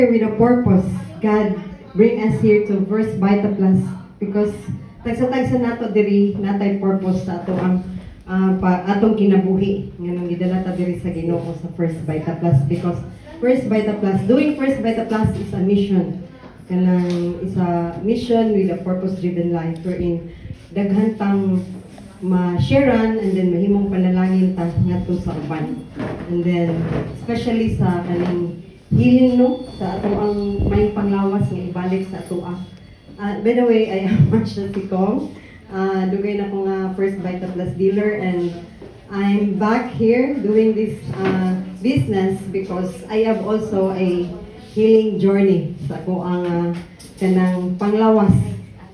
With a purpose, God bring us here to First Vita Plus because tagsa-tagsa nato diri natay purpose sa ato ang atong kinabuhi nganong gidala ta diri sa Ginoo sa First Vita Plus because First Vita Plus, doing First Vita Plus is a mission. Kanang isa mission with a purpose-driven life wherein daghan tang ma-sharean and then mahimong panalangin ta ngadto sa uban. And then especially sa kaning healing no sa ato ang may panglawas nga ibalik sa ato. By the way, I am Marcia Ticong. Dugay na ko nga First Vita Plus dealer and I'm back here doing this business because I have also a healing journey sa ako ang kanang panglawas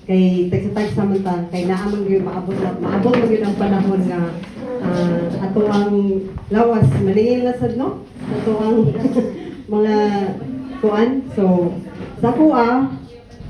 kay tagsa-tag sa manta kay naamang gyud maabot mo gyud ang panahon nga ato ang lawas maningil na sad no ato ang mga kuan. So sa kuha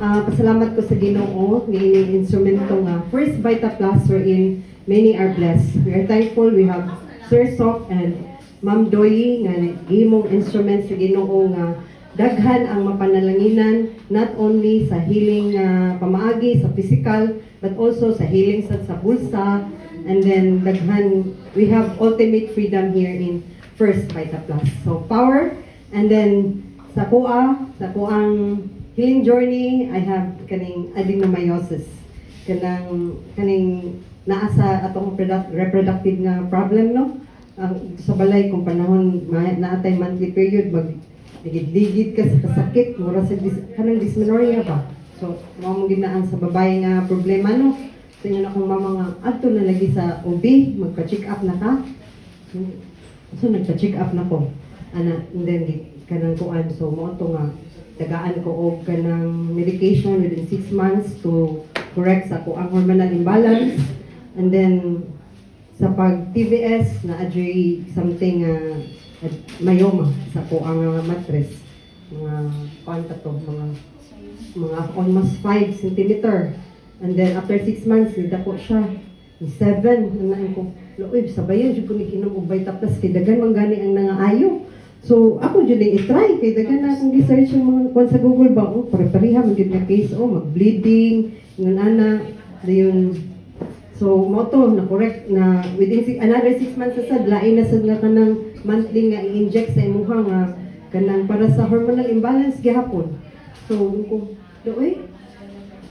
pasalamat ko sa Ginoo nga instrumento nga First Vita Plus wherein many are blessed. We are thankful we have Sir Sok and Ma'am Doyi nga gihimong instrument sa Ginoo nga daghan ang mapanalanginan not only sa healing pamaagi sa physical but also sa healing sa bulsa, and then daghan we have ultimate freedom here in First Vita Plus. So power, and then sa kuang healing journey I have kaning adenomyosis kaning naa sa atong reproductive nga problem no. Sa balay kung panahon naatay monthly period digid-digid ka sa kasakit mura sa kanang dysmenorrhea ba. So mao ginaan sa babae nga problema no. So yun akong mama nga adto na lagi sa OB magpa-check up na ka. So nagpa-check up na ko and then kanang kuan. So mo to nga tagaan ko og kanang medication within 6 months to correct sa ang hormonal imbalance, and then sa pag TVS na adjay something myoma sa ko ang mattress mga kwanta to mga almost 5 cm, and then after 6 months nidako siya 7 na ko loy sabayan jud ko ni inom og Vita Plus kay daghan man gani ang nangaayo. So ako jud i-try kay daghan na akong research yung mga kwan sa Google ba pare-pareha man gyud nga case mag-bleeding ngun ana dayon. So mo to na correct na within another 6 months sad lain na sad nga kanang monthly nga i-inject sa imuha nga kanang para sa hormonal imbalance gihapon. So ko doy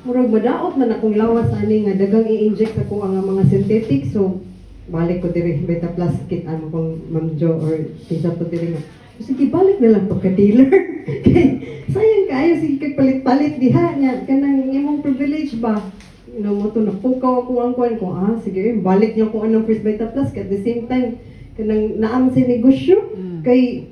murag madaot man akong lawas ani nga dagang i-inject ako ang mga synthetic. So balik ko diri Vita Plus kit ano kung Ma'am Jo or kinsa to diri nga sige balik na lang to ka dealer. Sayang kayo sige kay palit-palit diha nga kanang imong privilege ba. Mo to napukaw ako ang kuan ko sige balik niyo ko anong First Vita Plus at the same time kanang naam sa negosyo kay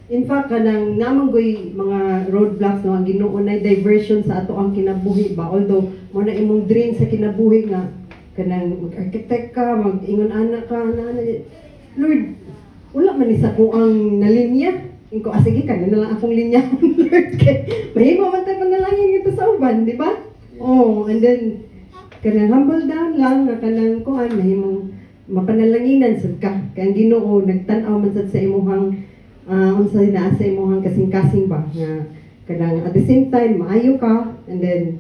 in fact kanang namanggoy mga roadblocks no ang Ginoo na diversion sa ato ang kinabuhi ba, although mo na imong dream sa kinabuhi nga kanang mag-architect ka mag-ingon anak ka na Lord wala man isa ko ang nalinya inko sige ka na lang akong linya Lord kay mahimo man tayo panalangin ito sa uban di ba? And then kanang humble down lang nga kanang kuan mahimong mapanalanginan sad ka kay ang Ginoo nagtan-aw man sad sa imuhang unsay naa sa imuhang kasing-kasing ba nga kanang at the same time maayo ka and then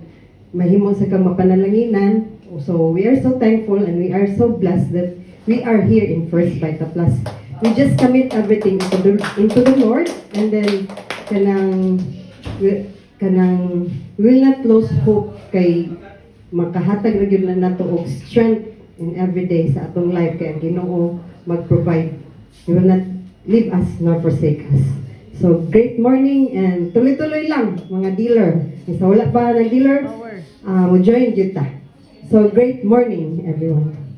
mahimo sa kang mapanalanginan. So we are so thankful and we are so blessed that we are here in First Vita Plus. We just commit everything into the Lord, and then kanang will not lose hope kay makahatag ra gyud lang nato og strength in every day sa atong life kay ang Ginoo mag-provide. He will not leave us nor forsake us. So great morning and tuloy-tuloy lang mga dealer. Isa wala pa na dealer, mo join jud ta. So great morning everyone.